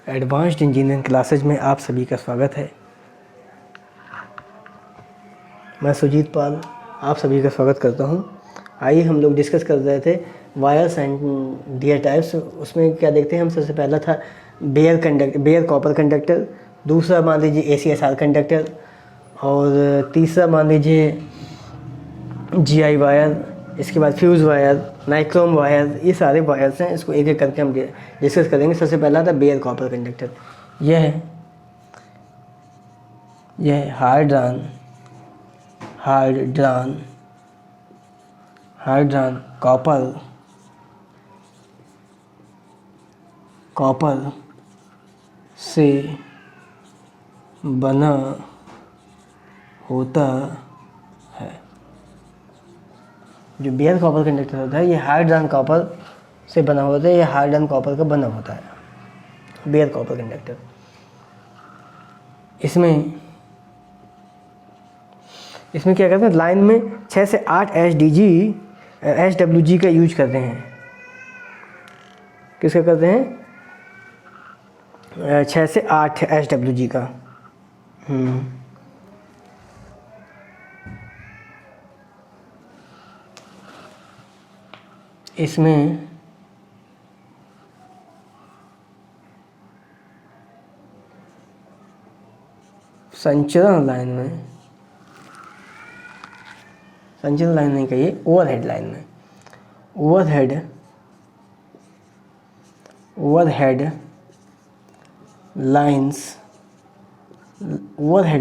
Advanced engineering classes में आप सभी का स्वागत है। मैं सुजीत पाल आप सभी का स्वागत करता हूं। आइए हम लोग डिस्कस कर रहे थे वायर्स एंड डियर टाइप्स। उसमें क्या देखते हैं हम? सबसे पहला था बेयर कॉपर कंडक्टर, दूसरा मान लीजिए ACSR कंडक्टर, और तीसरा मान लीजिए GI वायर, इसके बाद फ्यूज़ वायर, नाइक्रोम वायर। ये सारे वायर्स हैं, इसको एक एक करके हम डिस्कस करेंगे। सबसे पहला था बेयर कॉपर कंडक्टर। यह हार्ड ड्रान कॉपर से बना होता है। जो बेयर कॉपर कंडक्टर होता है ये हार्ड ड्रान कॉपर से बना होता है, ये हार्ड ड्रान कॉपर का बना होता है बेयर कॉपर कंडक्टर। इसमें क्या करते हैं? लाइन में 6 से 8 SWG का यूज करते हैं। किसका करते हैं? 6 से 8 SWG का। इसमें संचरण लाइन नहीं कहिए, ओवरहेड लाइन में, ओवरहेड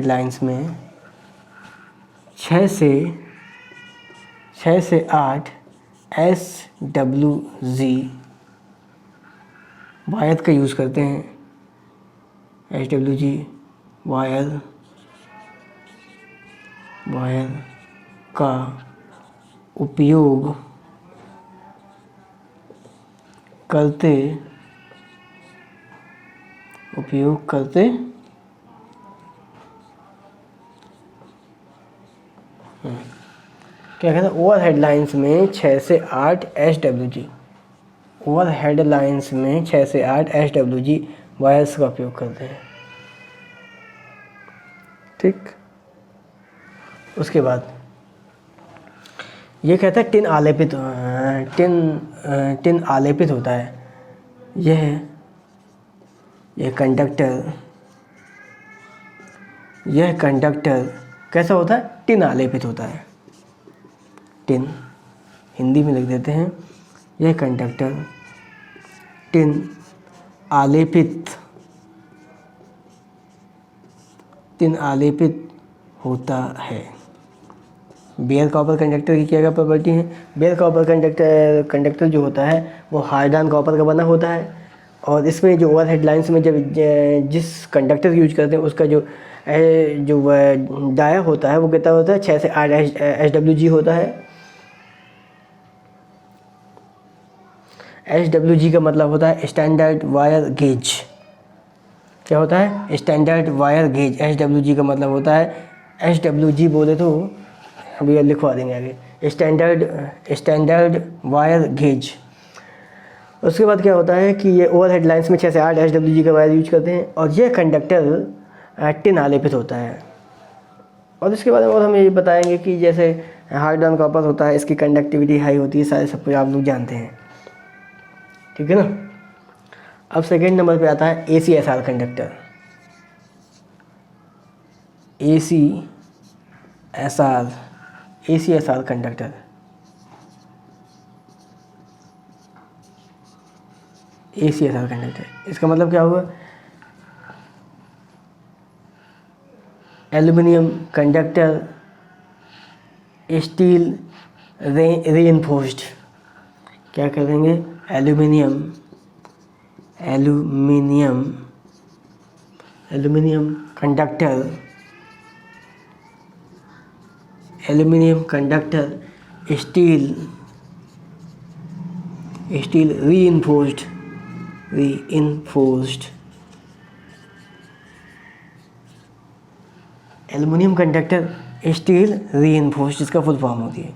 लाइंस में 6 से 8 SWG वायर का यूज़ करते हैं। SWG वायर का उपयोग करते क्या कहते हैं? ओवरहेड लाइंस में 6 से 8 SWG, ओवरहेड लाइंस में 6 से 8 SWG वायर्स का उपयोग करते हैं। ठीक। उसके बाद ये कहता है टिन आलेपित होता है। यह कंडक्टर कैसा होता है? टिन आलेपित होता है। टिन हिंदी में लिख देते हैं। यह कंडक्टर टिन आलेपित होता है। बेयर कॉपर कंडक्टर की क्या प्रॉपर्टी है? बेयर कॉपर कंडक्टर जो होता है वो हार्ड ड्रान कॉपर का बना होता है, और इसमें जो ओवरहेड लाइंस में जब जिस कंडक्टर यूज करते हैं उसका जो डाया होता है वो कितना होता है? 6 से 8 SWG होता है। SWG का मतलब होता है स्टैंडर्ड वायर गेज। क्या होता है? Standard wire gauge. SWG का मतलब होता है, SWG बोले तो अभी लिखवा देंगे आगे, स्टैंडर्ड वायर गेज। उसके बाद क्या होता है कि ये ओवरहेड लाइंस में 6 से 8 SWG का वायर यूज करते हैं, और ये कंडक्टर टिन आलेपित होता है। और इसके बाद और हम ये बताएंगे कि जैसे हार्ड ड्रान कॉपर होता है, इसकी कंडक्टिविटी हाई होती है, सारे सब कुछ आप लोग जानते हैं। ठीक है ना। अब सेकेंड नंबर पे आता है ACSR कंडक्टर। ACSR कंडक्टर इसका मतलब क्या हुआ? Aluminium conductor steel reinforced. क्या करेंगे? Aluminium conductor steel reinforced aluminium conductor steel reinforced, इसका फुल फॉर्म होती है।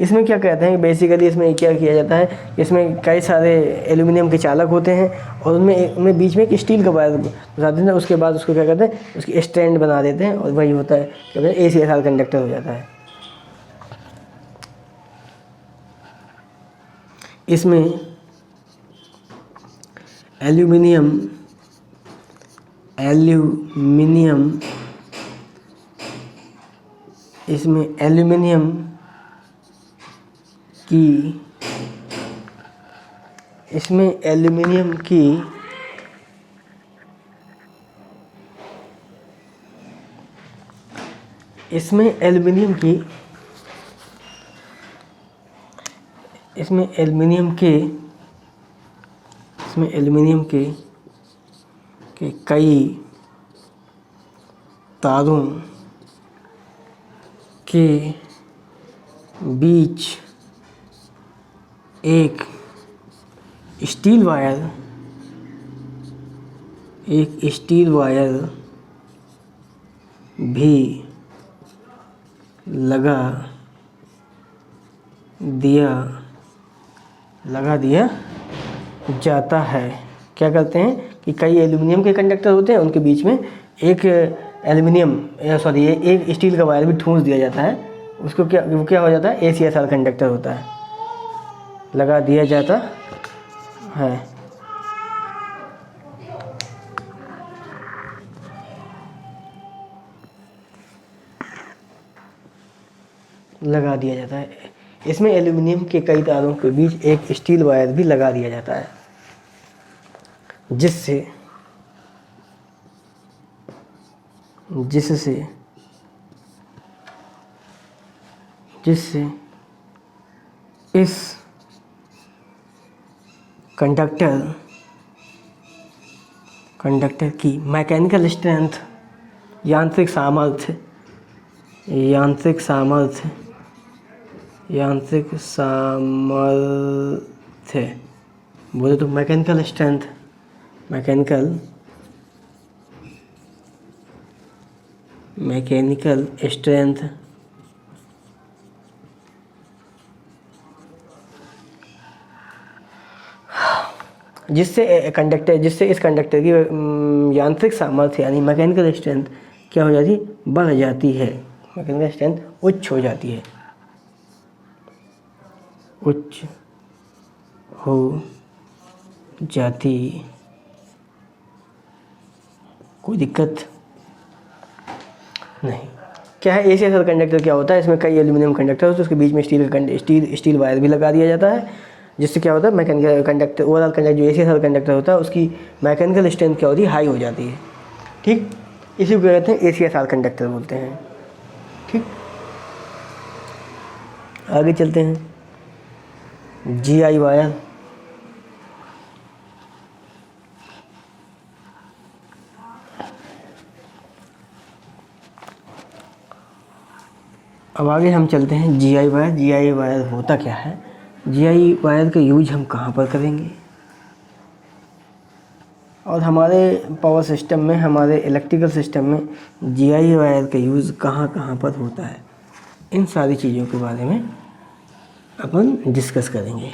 इसमें क्या कहते हैं, बेसिकली इसमें क्या किया जाता है, इसमें कई सारे एल्यूमिनियम के चालक होते हैं और उनमें बीच में एक स्टील का वायर घुसा देते हैं, उसके बाद उसको क्या कहते हैं, उसकी स्ट्रैंड बना देते हैं और वही होता है क्या कहते हैं ACSR कंडक्टर हो जाता है। इसमें एल्यूमिनियम इसमें एल्यूमिनियम की कई तारों के बीच एक स्टील वायर भी लगा दिया जाता है। क्या करते हैं कि कई एल्यूमिनियम के कंडक्टर होते हैं, उनके बीच में एक एक स्टील का वायर भी ठूंस दिया जाता है, उसको क्या हो जाता है, ACSR कंडक्टर होता है, लगा दिया जाता है। इसमें एल्यूमिनियम के कई तारों के बीच एक स्टील वायर भी लगा दिया जाता है, जिससे इस कंडक्टर की मैकेनिकल स्ट्रेंथ यांत्रिक सामर्थ्य बोले तो मैकेनिकल स्ट्रेंथ जिससे इस कंडक्टर की यांत्रिक सामर्थ्य यानी मैकेनिकल स्ट्रेंथ क्या हो जाती है, बढ़ जाती है, मैकेनिकल स्ट्रेंथ उच्च हो जाती है, कोई दिक्कत नहीं। क्या है ACSR कंडक्टर, क्या होता है, इसमें कई एल्यूमिनियम कंडक्टर होते हैं, उसके बीच में स्टील वायर भी लगा दिया जाता है, जिससे क्या होता है मैकेनिकल कंडक्टर ओवरऑल कंडक्टर जो ACSR कंडक्टर होता है उसकी मैकेनिकल स्ट्रेंथ क्या होती है, हाई हो जाती है। ठीक, इसी को कहते हैं ACSR कंडक्टर बोलते हैं। ठीक, आगे चलते हैं। GI वायर, अब आगे हम चलते हैं GI वायर। GI वायर होता क्या है, GI वायर का यूज हम कहाँ पर करेंगे, और हमारे पावर सिस्टम में, हमारे इलेक्ट्रिकल सिस्टम में GI वायर का यूज़ कहाँ कहाँ पर होता है, इन सारी चीज़ों के बारे में अपन डिस्कस करेंगे।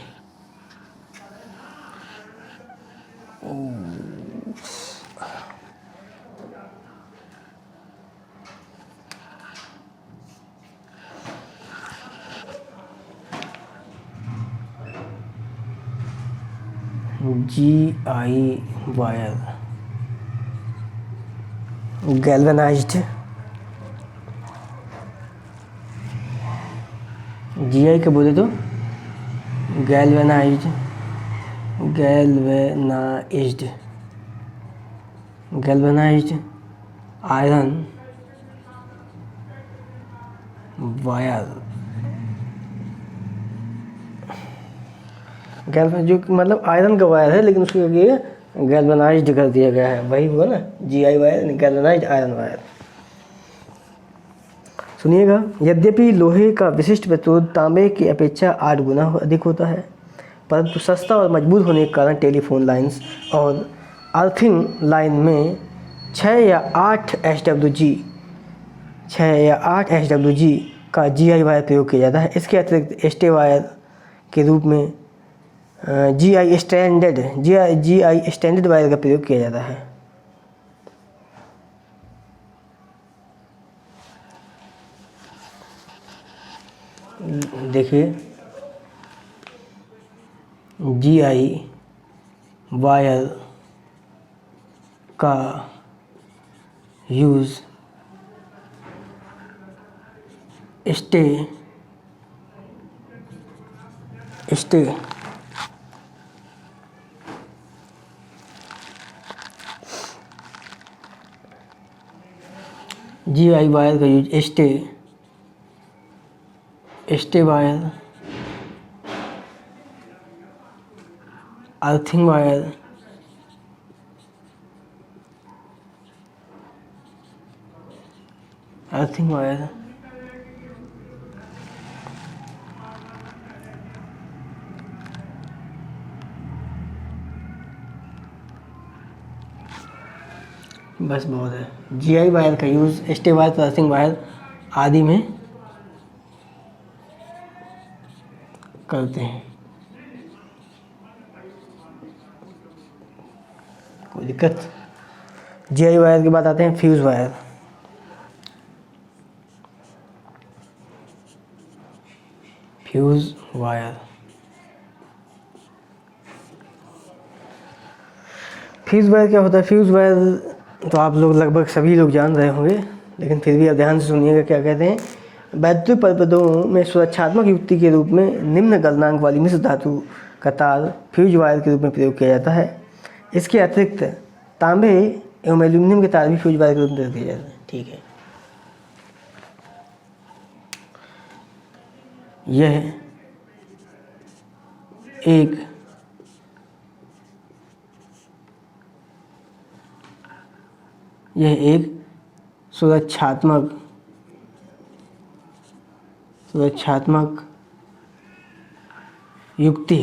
GI वायर गैल्वेनाइज्ड, GI के बोले तो गैल्वेनाइज्ड आयरन वायर, जो मतलब आयरन का वायर है लेकिन उसको गैल्वेनाइज्ड कर दिया गया है, वही हुआ ना GI wire, galvanised iron wire. सुनिएगा, यद्यपि लोहे का विशिष्ट प्रतिरोध तांबे की अपेक्षा 8 गुना अधिक होता है, परंतु सस्ता और मजबूत होने के कारण टेलीफोन लाइंस और अर्थिंग लाइन में 6 या 8 SWG का GI वायर प्रयोग किया जाता है। इसके अतिरिक्त स्टे वायर के रूप में GI स्टैंडर्ड वायर का प्रयोग किया जाता है। देखिए GI वायर का यूज़ स्टे GI वायर का use stay wire, earthing wire, बस बहुत है। GI वायर का use stay wire, earthing wire आदि में करते हैं। कोई दिक्कत? GI वायर के बाद आते हैं फ्यूज़ वायर। फ्यूज़ वायर क्या होता है? फ्यूज़ वायर तो आप लोग लगभग सभी लोग जान रहे होंगे, लेकिन फिर भी आप ध्यान से सुनिएगा क्या कहते हैं। वैद्युत परिपथों में सुरक्षात्मक युक्ति के रूप में निम्न गलनांक वाली मिश्र धातु का तार फ्यूज वायर के रूप में प्रयोग किया जाता है। इसके अतिरिक्त तांबे एवं एल्यूमिनियम के तार भी फ्यूज वायर के रूप में प्रयोग किए जाते हैं। ठीक है, यह एक सुरक्षात्मक युक्ति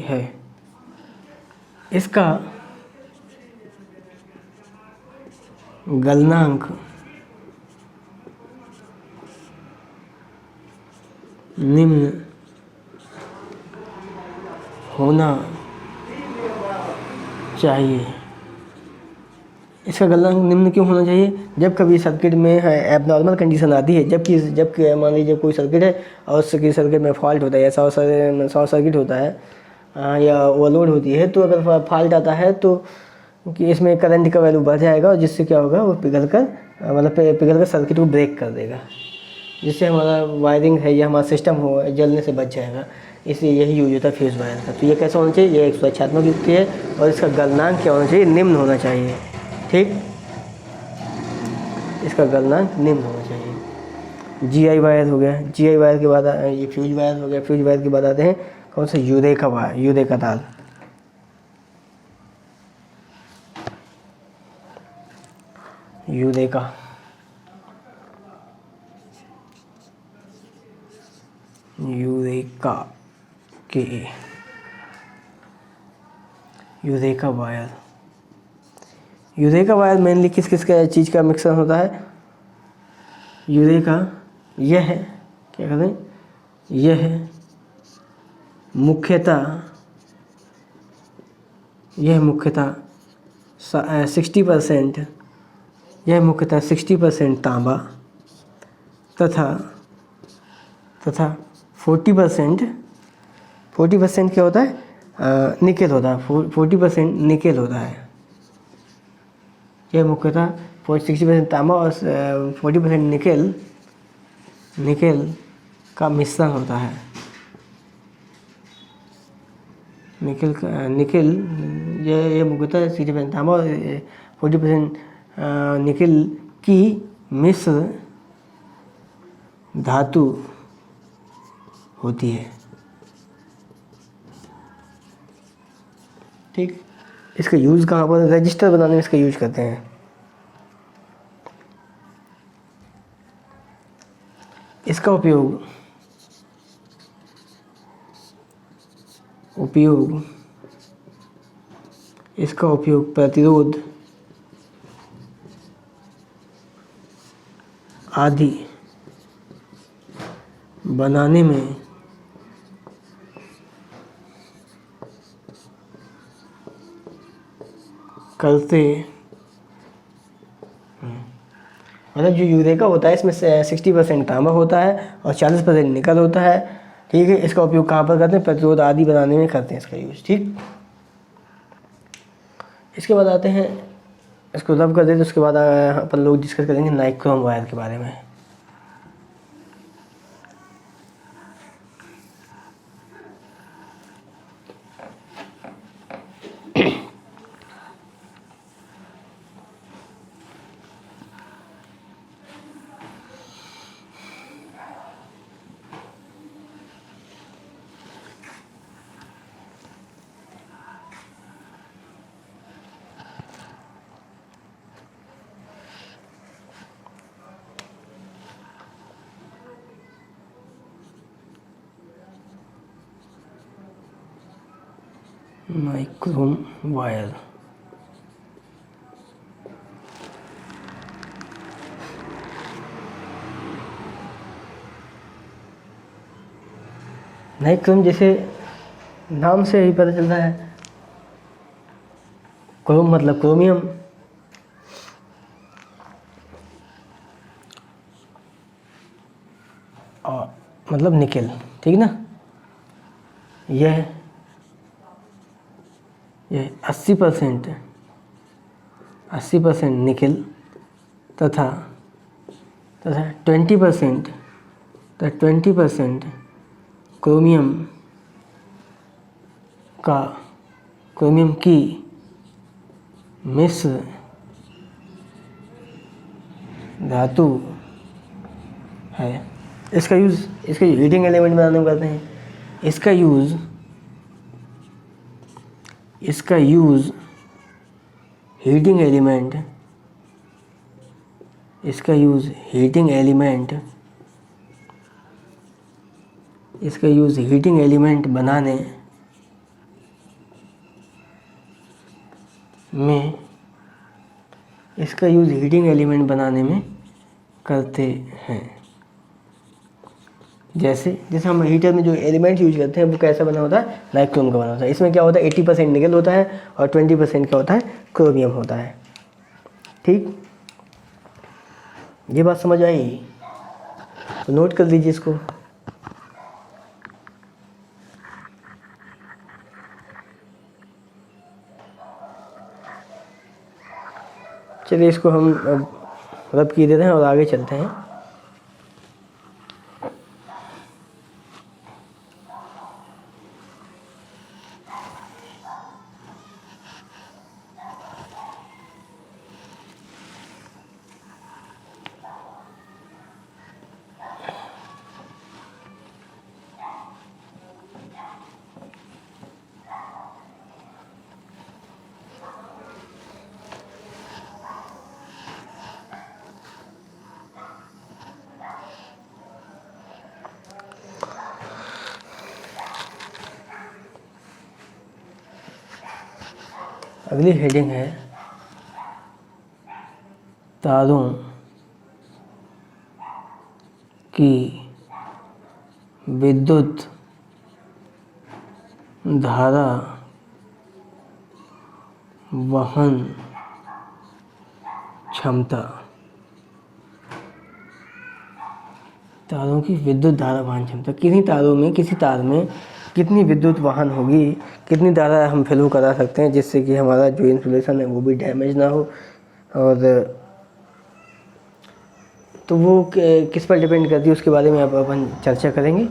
है। इसका गलनांक निम्न होना चाहिए। इसका गलनांक निम्न क्यों होना चाहिए? जब कभी सर्किट में एबनॉर्मल कंडीशन आती है, जबकि मान लीजिए कोई सर्किट है और सर्किट में फॉल्ट होता है या शॉर्ट सर्किट होता है या ओवरलोड होती है, तो अगर फॉल्ट आता है तो कि इसमें करंट का वैल्यू बढ़ जाएगा और जिससे क्या होगा, वो पिघल कर सर्किट को ब्रेक कर देगा, जिससे हमारा वायरिंग है या हमारा सिस्टम हो जलने से बच जाएगा। इसलिए यही यूज होता है फ्यूज वायर का। तो ये कैसा होना चाहिए? ये एक सुरक्षात्मक युक्ति है और इसका गलनांक क्या होना चाहिए? निम्न होना चाहिए। ठीक, इसका गलनांक निम्न होना चाहिए। GI वायर हो गया। GI वायर के बाद ये फ्यूज वायर हो गया। फ्यूज वायर के बाद आते हैं कौन सा? यूरेका वायर, यूरेका तार। Eureka wire. Eureka wire mainly किस चीज़ का मिक्सर होता है? यूरेका यह क्या कहते हैं? यह मुख्यतः 60% तांबा तथा 40% क्या होता है? निकेल होता है। 40% निकेल होता है। यह मुख्यतः 60% तांबा और 40% निकेल का मिश्रण होता है। ये मुख्यतः 60% तांबा और 40% निकेल की मिश्र धातु होती है। ठीक, इसका यूज़ कहाँ पर? रजिस्टर बनाने में इसका यूज करते हैं। इसका उपयोग प्रतिरोध आदि बनाने में करते, मतलब जो यूरेका होता है इसमें 60% तांबा होता है और 40% निकल होता है। ठीक है, इसका उपयोग कहाँ पर करते हैं? प्रतिरोध आदि बनाने में करते हैं इसका यूज़। ठीक, इसके बाद आते हैं, इसको रब कर देते, तो उसके बाद अपन लोग डिस्कस करेंगे नाइक्रोम वायर के बारे में। नाइक्रोम वायर, नाइक्रोम जैसे नाम से ही पता चलता है, क्रोम मतलब क्रोमियम, और मतलब निकेल। ठीक ना, यह 80% निकेल तथा 20% क्रोमियम की मिश्र धातु है। इसका यूज़ हीटिंग एलिमेंट बनाने में करते हैं। इसका यूज़ हीटिंग एलिमेंट बनाने में करते हैं। जैसे हम हीटर में जो एलिमेंट यूज करते हैं वो कैसा बना होता है? नाइक्रोम का बना होता है। इसमें क्या होता है? 80% निकल होता है और 20% क्या होता है? क्रोमियम होता है। ठीक, ये बात समझ आई तो नोट कर लीजिए इसको। चलिए इसको हम रब किए देते हैं और आगे चलते हैं। अगली हेडिंग है तारों की विद्युत धारा वहन क्षमता। तारों की विद्युत धारा वहन क्षमता, किसी तार में कितनी विद्युत वहन होगी, कितनी धारा हम फ्लो करा सकते हैं जिससे कि हमारा जो इंसुलेशन है वो भी डैमेज ना हो। और तो वो किस पर डिपेंड करती है उसके बारे में अब अपन चर्चा करेंगे।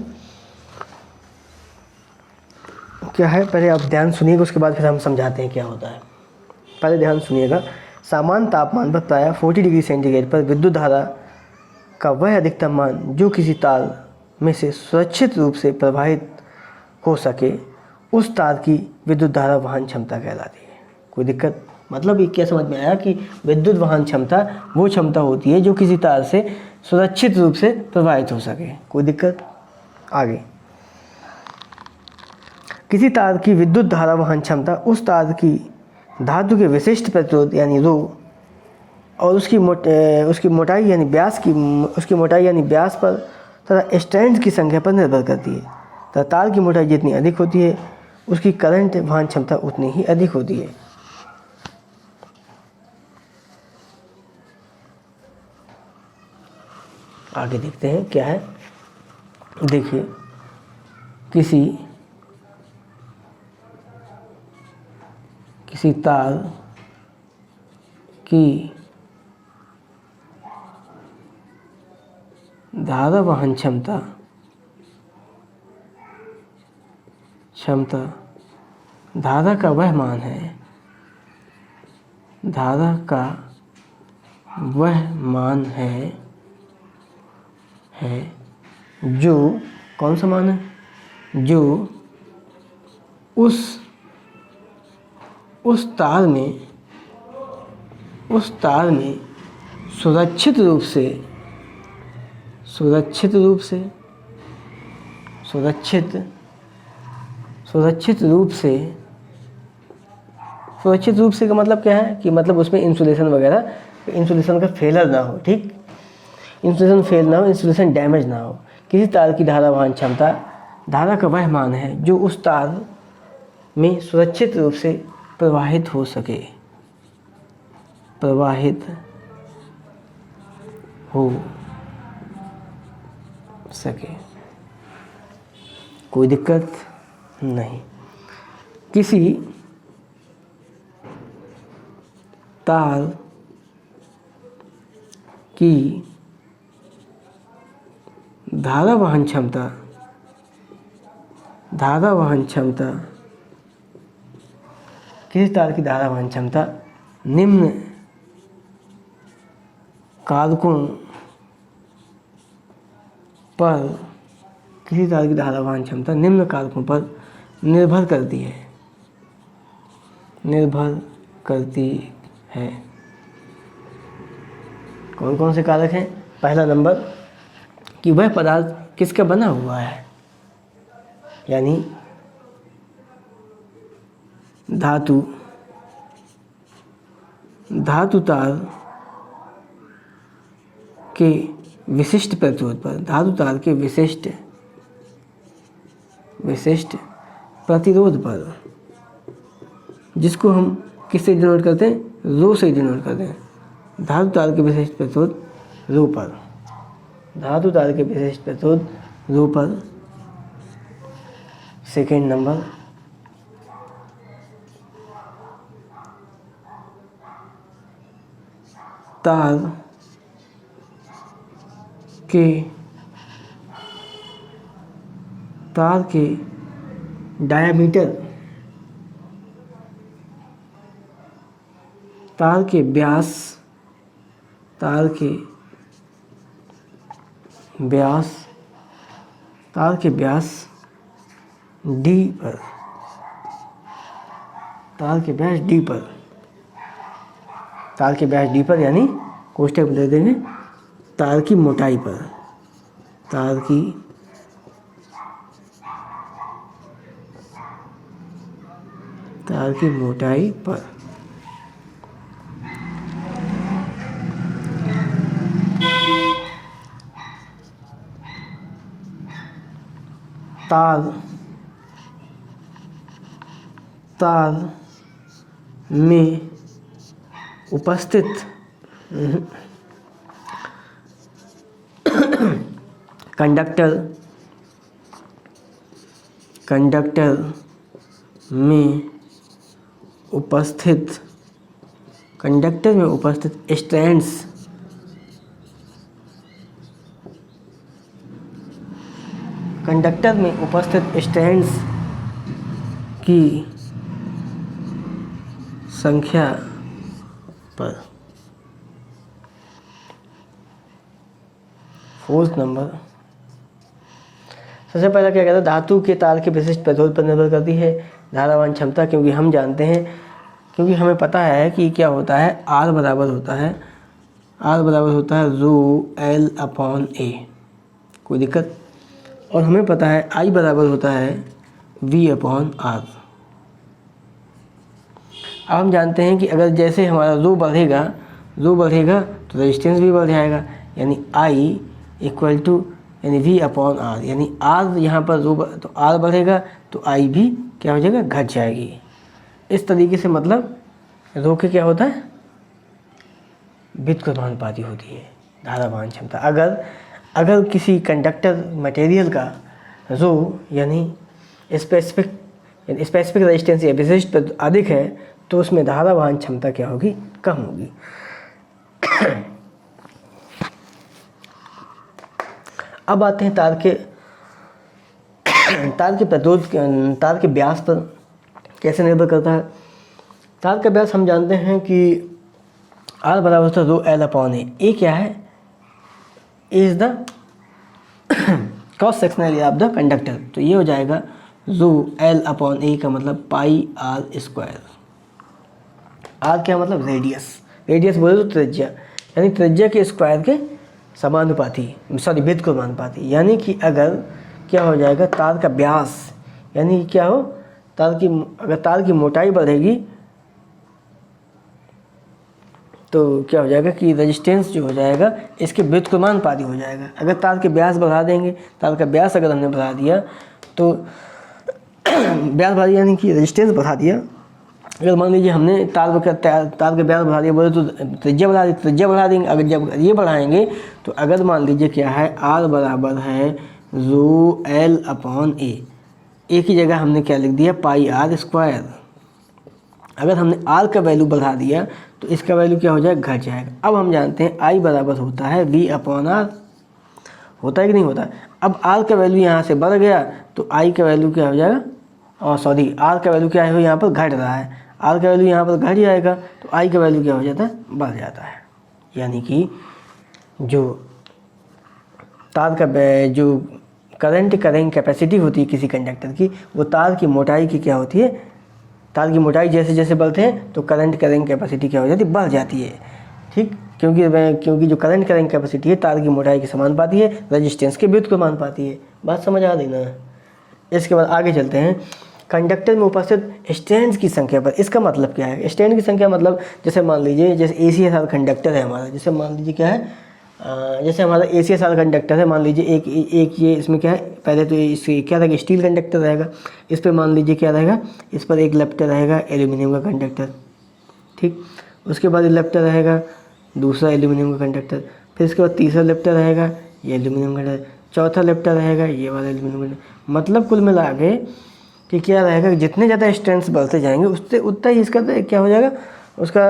क्या है, पहले आप ध्यान सुनिएगा, उसके बाद फिर हम समझाते हैं क्या होता है। पहले ध्यान सुनिएगा। सामान्य तापमान पर प्रायः 40 डिग्री सेंटीग्रेड पर विद्युत धारा का वह अधिकतम मान जो किसी तार में से सुरक्षित रूप से प्रवाहित हो सके उस तार की विद्युत धारा वहन क्षमता कहलाती है। कोई दिक्कत? मतलब ये क्या समझ में आया कि विद्युत वहन क्षमता वो क्षमता होती है जो किसी तार से सुरक्षित रूप से प्रवाहित हो सके। कोई दिक्कत? आगे, किसी तार की विद्युत धारा वहन क्षमता उस तार की धातु के विशिष्ट प्रतिरोध यानी रो और उसकी मोटाई यानी व्यास की उसकी मोटाई यानी व्यास पर तथा स्ट्रैंड्स की संख्या पर निर्भर करती है। तथा तार की मोटाई जितनी अधिक होती है उसकी करंट वहन क्षमता उतनी ही अधिक होती है। आगे देखते हैं क्या है। देखिए, किसी तार की धारा वहन क्षमता धारा का वह मान है, धारा का वह मान है जो कौन सा मान है, जो उस तार में सुरक्षित रूप से का मतलब क्या है कि मतलब उसमें इंसुलेशन का फेलर ना हो। ठीक, इंसुलेशन फेल ना हो, इंसुलेशन डैमेज ना हो। किसी तार की धारा वहन क्षमता धारा का वह मान है जो उस तार में सुरक्षित रूप से प्रवाहित हो सके, कोई दिक्कत नहीं। किसी तार की धारा वहन क्षमता निम्न कारकों पर निर्भर करती है। कौन कौन से कारक हैं? पहला नंबर कि वह पदार्थ किसका बना हुआ है, यानी धातु तार के विशिष्ट प्रतिरोध पर, धातु तार के विशिष्ट प्रतिरोध पर, जिसको हम किससे डिनोट करते हैं? रो से डिनोट करते हैं। धातु तार के विशिष्ट प्रतिरोध रो पर, धातु तार के विशिष्ट प्रतिरोध रो पर। सेकेंड नंबर तार के डायामीटर, तार के व्यास डी पर, तार के व्यास डी पर यानी कोष्ठक में दे देंगे तार की मोटाई पर, तार की मोटाई पर। तार में उपस्थित कंडक्टर में उपस्थित स्ट्रैंड्स की संख्या पर। फोर्थ नंबर, सबसे पहला क्या कहता है? धातु के तार के विशिष्ट प्रतिरोध पर निर्भर करती है धारावान क्षमता, क्योंकि हम जानते हैं, क्योंकि हमें पता है कि क्या होता है, R बराबर होता है रो L अपॉन A, कोई दिक्कत। और हमें पता है I बराबर होता है V अपॉन R। अब हम जानते हैं कि अगर जैसे हमारा रो बढ़ेगा रो बढ़ेगा तो रेजिस्टेंस भी बढ़ जाएगा, यानी आई इक्वल टू यानी वी अपॉन आर, यानी आर यहाँ पर रो तो आर बढ़ेगा तो आई भी क्या हो जाएगा, घट जाएगी। इस तरीके से मतलब रो के क्या होता है, व्युत्क्रमानुपाती होती है धारा वहन क्षमता। अगर किसी कंडक्टर मटेरियल का रो यानी स्पेसिफिक रेजिस्टेंस या विशिष्ट अधिक है तो उसमें धारा वहन क्षमता क्या होगी, कम होगी। अब आते हैं तार के प्रतिरोध, तार के व्यास पर कैसे निर्भर करता है। तार का व्यास हम जानते हैं कि R बराबर होता है रो एल अपॉन ए क्या है, is the cross sectional area of the conductor, तो ये हो जाएगा रो एल अपॉन ए का मतलब पाई आर स्क्वायर। आर क्या मतलब रेडियस बोले तो त्रिज्या, यानी त्रिज्या के स्क्वायर के समानुपाती, सॉरी व्युत्क्रमानुपाती। यानी कि अगर क्या हो जाएगा तार का व्यास, यानी क्या हो अगर तार की मोटाई बढ़ेगी तो क्या हो जाएगा कि रेजिस्टेंस जो हो जाएगा इसके व्युत्क्रमानुपाती हो जाएगा। अगर तार के व्यास बढ़ा देंगे, तार का व्यास अगर हमने बढ़ा दिया तो व्यास बढ़ा दिया यानी कि रेजिस्टेंस बढ़ा दिया। अगर मान लीजिए हमने तार के व्यास बढ़ा दिया बोले तो त्रिज्या बढ़ा देंगे। अगर जब ये बढ़ाएंगे तो अगर मान लीजिए क्या है आर बराबर है रो एल अपॉन ए की जगह हमने क्या लिख दिया पाई आर स्क्वायर। अगर हमने आर का वैल्यू बढ़ा दिया तो इसका वैल्यू क्या हो जाएगा, घट जाएगा। अब हम जानते हैं आई बराबर होता है वी अपॉन आर, होता है कि नहीं होता। अब आर का वैल्यू यहाँ से बढ़ गया तो आई का वैल्यू क्या हो जाएगा, और सॉरी आर का वैल्यू क्या है यहाँ पर घट रहा है, आर का वैल्यू यहाँ पर घट जाएगा तो आई का वैल्यू क्या हो जाता है, बढ़ जाता है। यानी कि जो तार का जो करंट कैरिंग कैपेसिटी होती है किसी कंडक्टर की, वो तार की मोटाई की क्या होती है, तार की मोटाई जैसे जैसे बढ़ते हैं तो करंट कैरिंग कैपेसिटी क्या हो जाती है, बढ़ जाती है। ठीक, क्योंकि जो करंट कैरिंग कैपेसिटी है तार की मोटाई के समानुपाती है, रेजिस्टेंस के व्युत्क्रमानुपाती है। बात समझ आ रही ना। इसके बाद आगे चलते हैं, कंडक्टर में उपस्थित स्ट्रैंड्स की संख्या पर। इसका मतलब क्या है, स्ट्रैंड की संख्या मतलब जैसे मान लीजिए जैसे ACSR कंडक्टर है हमारा, जैसे मान लीजिए क्या है जैसे हमारा ACSR कंडक्टर है, मान लीजिए एक ये इसमें क्या है, पहले तो इससे क्या रहेगा, स्टील कंडक्टर रहेगा। इस पर मान लीजिए क्या रहेगा, इस पर एक लेफ्ट रहेगा एल्यूमिनियम का कंडक्टर, ठीक। उसके बाद लेफ्ट रहेगा दूसरा एल्यूमिनियम का कंडक्टर, फिर इसके बाद तीसरा लेफ्ट रहेगा ये एल्यूमिनियम का कंडक्टर, चौथा लेफ्ट रहेगा ये वाला एल्यूमिनियम कंडक्टर। मतलब कुल मिला के कि क्या रहेगा, जितने ज़्यादा स्ट्रेंथ्स बढ़ते जाएंगे उससे उतना ही इसका क्या हो जाएगा, उसका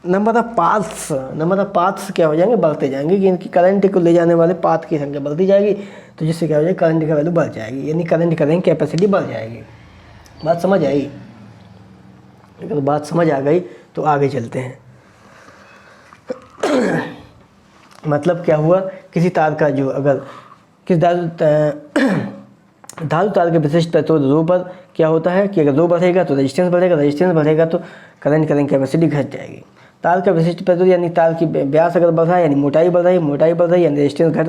नंबर ऑफ पाथ्स क्या हो जाएंगे, बढ़ते जाएंगे। कि इनकी करंट को ले जाने वाले पाथ की संख्या बढ़ती जाएगी, तो जिससे क्या हो जाएगा करंट का वैल्यू बढ़ जाएगी, यानी करंट करेंगे कैपेसिटी बढ़ जाएगी। बात समझ आई? अगर बात समझ आ गई तो आगे चलते हैं। मतलब क्या हुआ, किसी तार का जो अगर किस धातु तार के विशिष्ट प्रतिरोध रो पर क्या होता है कि अगर रो बढ़ेगा तो रेजिस्टेंस बढ़ेगा तो करंट कैपेसिटी घट जाएगी। तार का विशिष्ट प्रतिरोध यानी तार की व्यास अगर बढ़ रहा है यानी मोटाई बढ़ रही है, यानी रेजिस्टेंस घट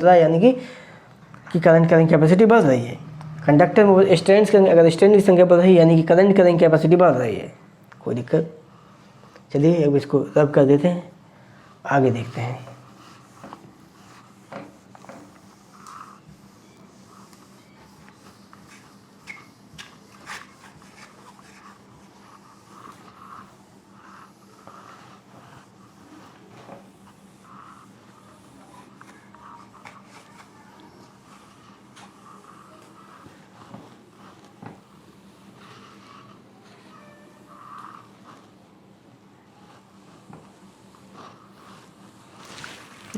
रहा है यानी कि करंट कैपेसिटी बढ़ रही है। कंडक्टर में स्ट्रैंड्स अगर स्ट्रैंड की संख्या बढ़ रही है यानी कि करंट कैपेसिटी बढ़ रही है। कोई दिक्कत? चलिए अब इसको रब कर देते हैं, आगे देखते हैं।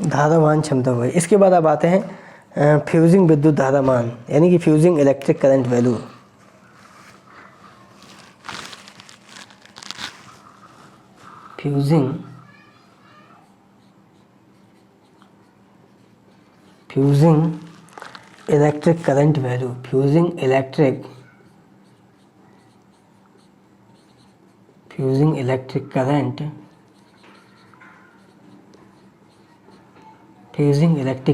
धारामान क्षमता हुई। इसके बाद अब आते हैं फ्यूजिंग विद्युत धारामान, यानी कि fusing electric current value. Fusing electric current value, fusing electric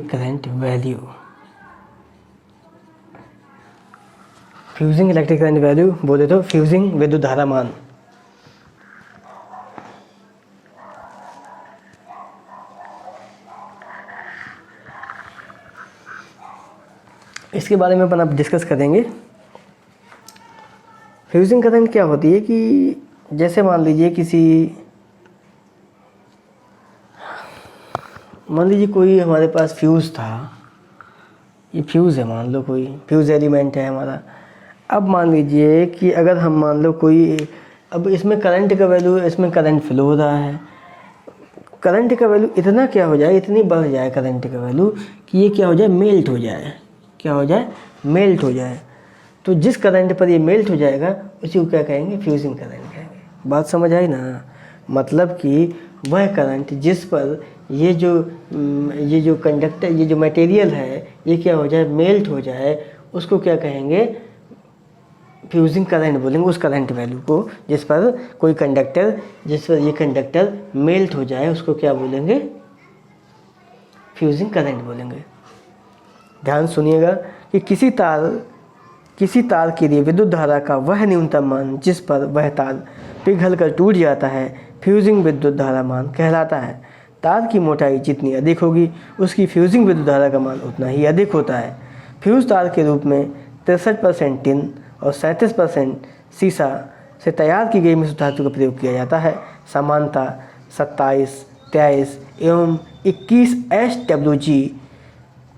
current value. Fusing electric current value बोले तो फ्यूजिंग विद्युत धारामान। इसके बारे में अपन अब डिस्कस करेंगे। फ्यूजिंग करंट क्या होती है कि जैसे मान लीजिए कोई हमारे पास फ्यूज़ था, ये फ्यूज़ है, मान लो कोई फ्यूज़ एलिमेंट है हमारा। अब मान लीजिए कि अगर हम मान लो कोई, अब इसमें करंट का वैल्यू, इसमें करंट फ्लो हो रहा है, करंट का वैल्यू इतना क्या हो जाए, इतनी बढ़ जाए करंट का वैल्यू कि ये क्या हो जाए, मेल्ट हो जाए। क्या हो जाए, मेल्ट हो जाए। तो जिस करंट पर ये मेल्ट हो जाएगा उसी को क्या कहेंगे, फ्यूजिंग करंट कहेंगे। बात समझ आई ना? मतलब कि वह करंट जिस पर ये जो कंडक्टर, ये जो मटेरियल है, ये क्या हो जाए, मेल्ट हो जाए, उसको क्या कहेंगे, फ्यूजिंग करंट बोलेंगे। उस करंट वैल्यू को जिस पर कोई कंडक्टर, जिस पर ये कंडक्टर मेल्ट हो जाए, उसको क्या बोलेंगे, फ्यूजिंग करंट बोलेंगे। ध्यान सुनिएगा कि किसी तार के लिए विद्युत धारा का वह न्यूनतम मान जिस पर वह तार पिघल कर टूट जाता है, फ्यूजिंग विद्युत धारा मान कहलाता है। तार की मोटाई जितनी अधिक होगी उसकी फ्यूजिंग विद्युत धारा का मान उतना ही अधिक होता है। फ्यूज तार के रूप में 63% टिन और 37% सीसा से तैयार की गई मिश्र धातु का प्रयोग किया जाता है। समानता 27, 23 एवं 21 SWG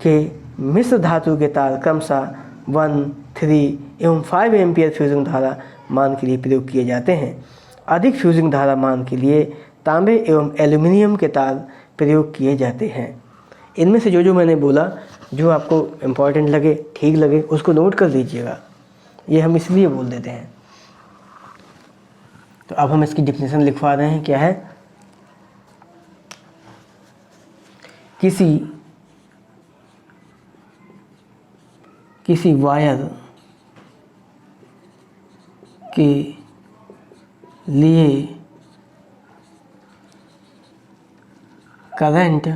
के मिश्र धातु के तार क्रमशः 1, 3 एवं 5 एम्पियर फ्यूजिंग धारा मान के लिए प्रयोग किए जाते हैं। अधिक फ्यूजिंग धारा मान के लिए तांबे एवं एल्युमिनियम के तार प्रयोग किए जाते हैं। इनमें से जो मैंने बोला, जो आपको इम्पोर्टेंट लगे, ठीक लगे, उसको नोट कर लीजिएगा। ये हम इसलिए बोल देते हैं। तो अब हम इसकी डिफिनेशन लिखवा रहे हैं। क्या है, किसी वायर के लिए करंट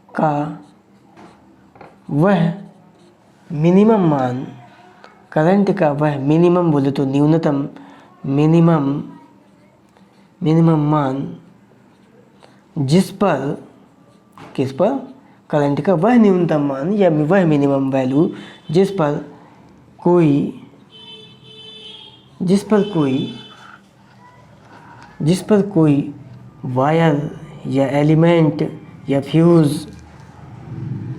का वह मिनिमम मान, करंट का वह मिनिमम बोले तो न्यूनतम, मिनिमम मान जिस पर, किस पर, करंट का वह न्यूनतम मान या वह मिनिमम वैल्यू जिस पर कोई वायर या एलिमेंट या फ्यूज़,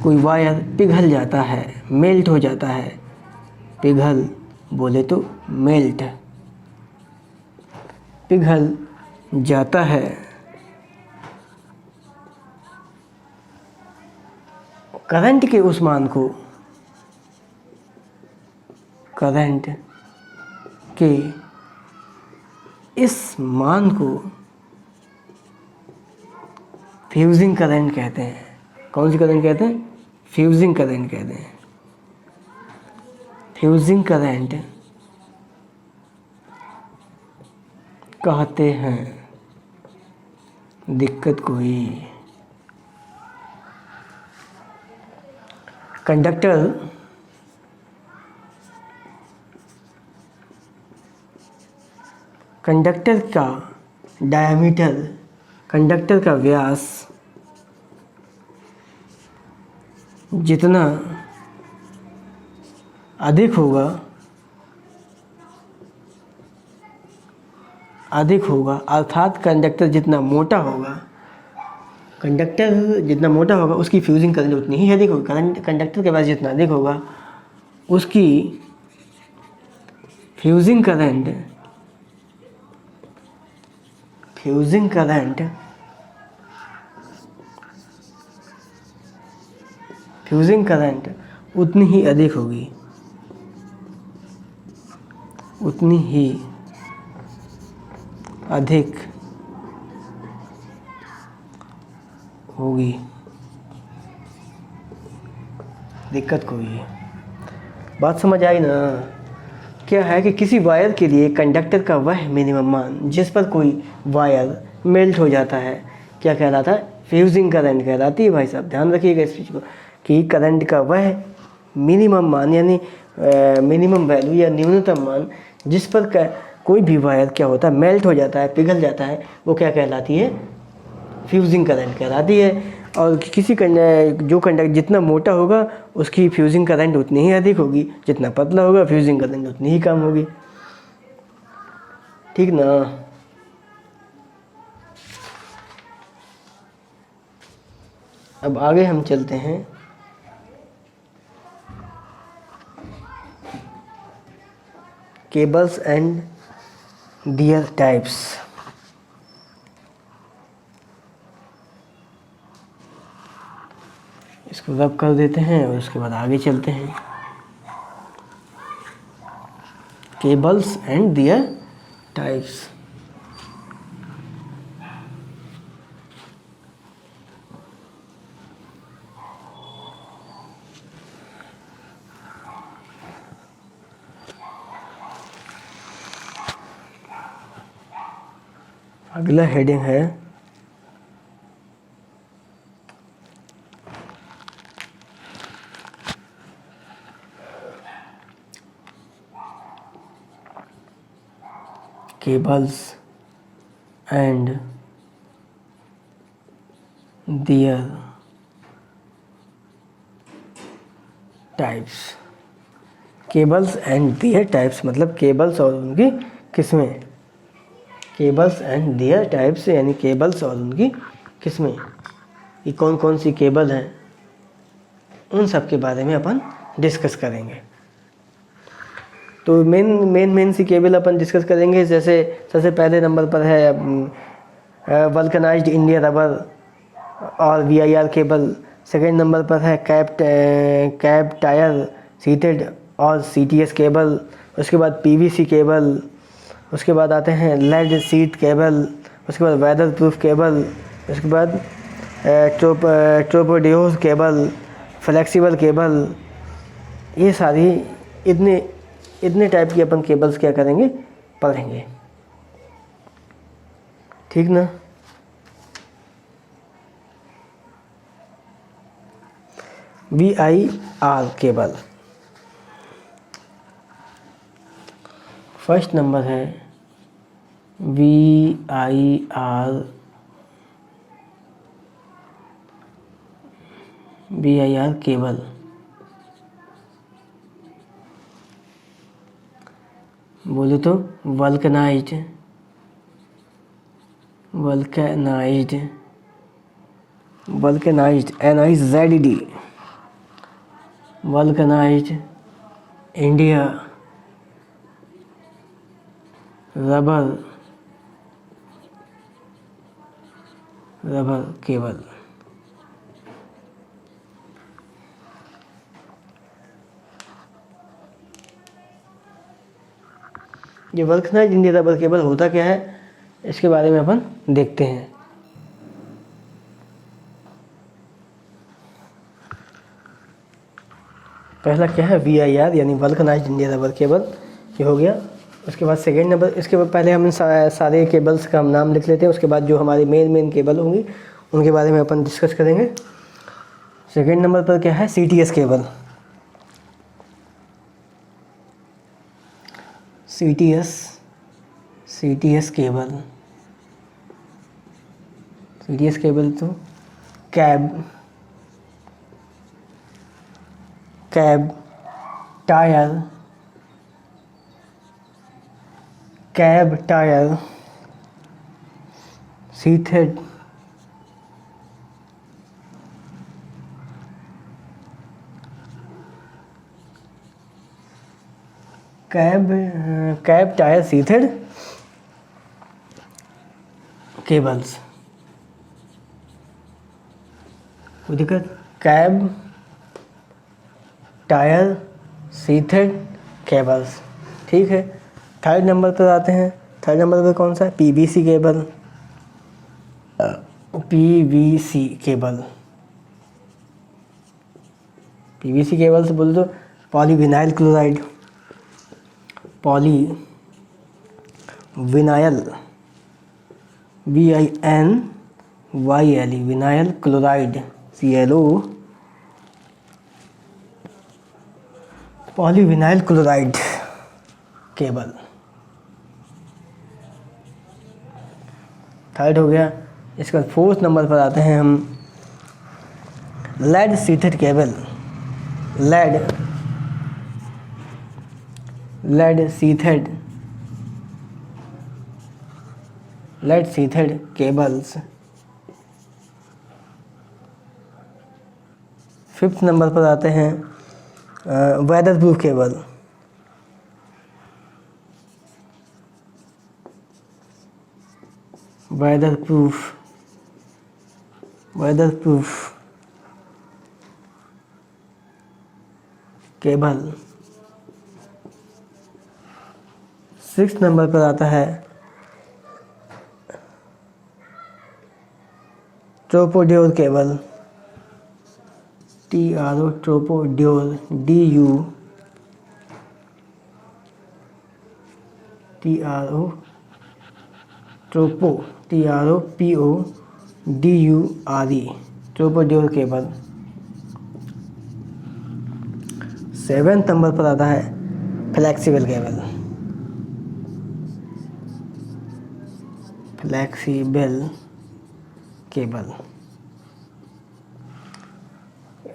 कोई वायर पिघल जाता है, मेल्ट हो जाता है। पिघल बोले तो मेल्ट, पिघल जाता है। करंट के उस मान को, करंट के इस मान को फ्यूजिंग करंट कहते हैं। कौन सी करंट कहते हैं, फ्यूजिंग करंट कहते हैं। फ्यूजिंग करंट कहते हैं। दिक्कत कोई, कंडक्टर का डायमीटर, कंडक्टर का व्यास जितना अधिक होगा, अर्थात कंडक्टर जितना मोटा होगा, उसकी फ्यूजिंग करंट उतनी ही अधिक होगी। कंडक्टर के व्यास जितना अधिक होगा उसकी फ्यूजिंग करंट उतनी ही अधिक होगी, उतनी ही अधिक होगी। दिक्कत कोई है, बात समझ आई ना? क्या है कि किसी वायर के लिए कंडक्टर का वह मिनिमम मान जिस पर कोई वायर मेल्ट हो जाता है, क्या कहलाता है, फ्यूजिंग करंट कहलाती है। भाई साहब ध्यान रखिएगा इस चीज़ को कि करंट का वह मिनिमम मान यानी मिनिमम वैल्यू या न्यूनतम मान जिस पर कोई भी वायर क्या होता है, मेल्ट हो जाता है, पिघल जाता है, वो क्या कहलाती है, फ्यूजिंग करंट कहलाती है। और किसी जो कंडक्टर जितना मोटा होगा उसकी फ्यूजिंग करंट उतनी ही अधिक होगी, जितना पतला होगा फ्यूजिंग करंट उतनी ही कम होगी, ठीक ना। अब आगे हम चलते हैं केबल्स एंड दियर टाइप्स। इसको रब कर देते हैं और उसके बाद आगे चलते हैं। Cables and their types. अगला हेडिंग है cables and their types। Cables and their types मतलब केबल्स और उनकी किस्में। केबल्स एंड दियर टाइप्स यानी केबल्स और उनकी किस्में, ये कौन कौन सी केबल हैं उन सब के बारे में अपन डिस्कस करेंगे। तो मेन सी केबल अपन डिस्कस करेंगे। जैसे सबसे पहले नंबर पर है वल्कनाइज्ड इंडिया रबर और VIR केबल। सेकेंड नंबर पर है कैब टायर सीटेड और CTS केबल। उसके बाद PVC केबल। उसके बाद आते हैं लेड सीट केबल। उसके बाद वेदर प्रूफ केबल। उसके बाद ट्रोपोडियोस केबल, फ्लेक्सिबल केबल। ये सारी इतने टाइप की अपन केबल्स क्या करेंगे, पढ़ेंगे, ठीक ना। VIR cable. फर्स्ट नंबर है VIR केबल। बोले तो vulcanised NIZED vulcanised India rubber cable. ये वल्कनाइज्ड इंडिया रबर केबल होता क्या है, इसके बारे में अपन देखते हैं। पहला क्या है, VIR यानी वल्कनाइज्ड इंडिया रबर केबल, ये हो गया। उसके बाद सेकेंड नंबर, इसके बाद पहले हम सारे केबल्स का हम नाम लिख लेते हैं, उसके बाद जो हमारी मेन केबल होंगी उनके बारे में अपन डिस्कस करेंगे। सेकेंड नंबर पर क्या है, CTS केबल। CTS केबल तो cab tyre seated cab tyre seated cables. कोई दिक्कत, कैब टायर सीटेड केबल्स, ठीक है। थर्ड नंबर पर आते हैं। थर्ड नंबर पर कौन सा है, PVC केबल। PVC केबल से बोल दो polyvinyl chloride, VINYL vinyl chloride CLO, polyvinyl chloride cable. Third हो गया। इसके बाद फोर्थ नंबर पर आते हैं हम lead sheathed cable, lead sheathed cables. 5th नंबर पर आते हैं weather proof cable. Weather proof cable. 6th नंबर पर आता है tropodure cable, TRO tropodure, DU TRO TROPODURE tropodure cable. 7th नंबर पर आता है फ्लेक्सिबल केबल,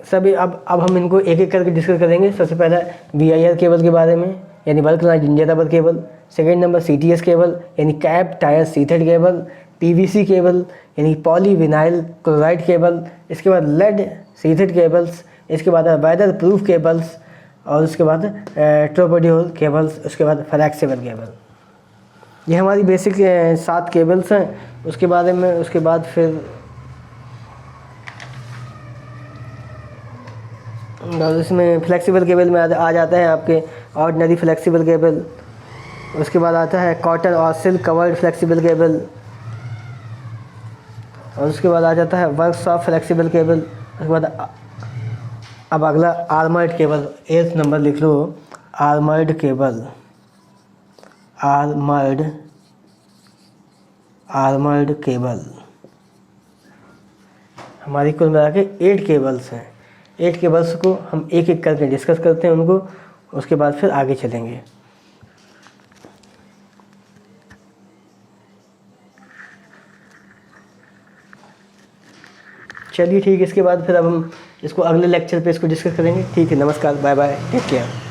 सभी अब हम इनको एक एक करके डिस्कस करेंगे। सबसे पहला VIR केबल के बारे में, यानी bulk large injectable cable. Second नंबर CTS केबल, यानी cab tyre sheathed cable. PVC cable, यानी पॉलीविनाइल क्लोराइड केबल। इसके बाद लेड सीथेड केबल्स। इसके बाद वेदर प्रूफ केबल्स, और उसके बाद ट्रोपोड्योर केबल्स। उसके बाद फ्लेक्सिबल केबल। ये हमारी बेसिक 7 केबल्स हैं। उसके बारे में उसके बाद फिर इसमें फ्लेक्सिबल केबल में आ जाता है आपके ऑर्डिनरी फ्लेक्सिबल केबल। उसके बाद आता है कॉटन और सिल्क कवर्ड फ्लेक्सिबल केबल, और उसके बाद आ जाता है वर्कशॉप फ्लेक्सिबल केबल। उसके बाद अब अगला आर्मर्ड केबल, 8th नंबर लिख लो, आर्मर्ड केबल। हमारी कुल मिला के 8 केबल्स हैं। 8 केबल्स को हम एक एक करके डिस्कस करते हैं उनको, उसके बाद फिर आगे चलेंगे। चलिए ठीक है, इसके बाद फिर अब हम इसको अगले लेक्चर पे इसको डिस्कस करेंगे। ठीक है, नमस्कार, बाय बाय, टेक केयर।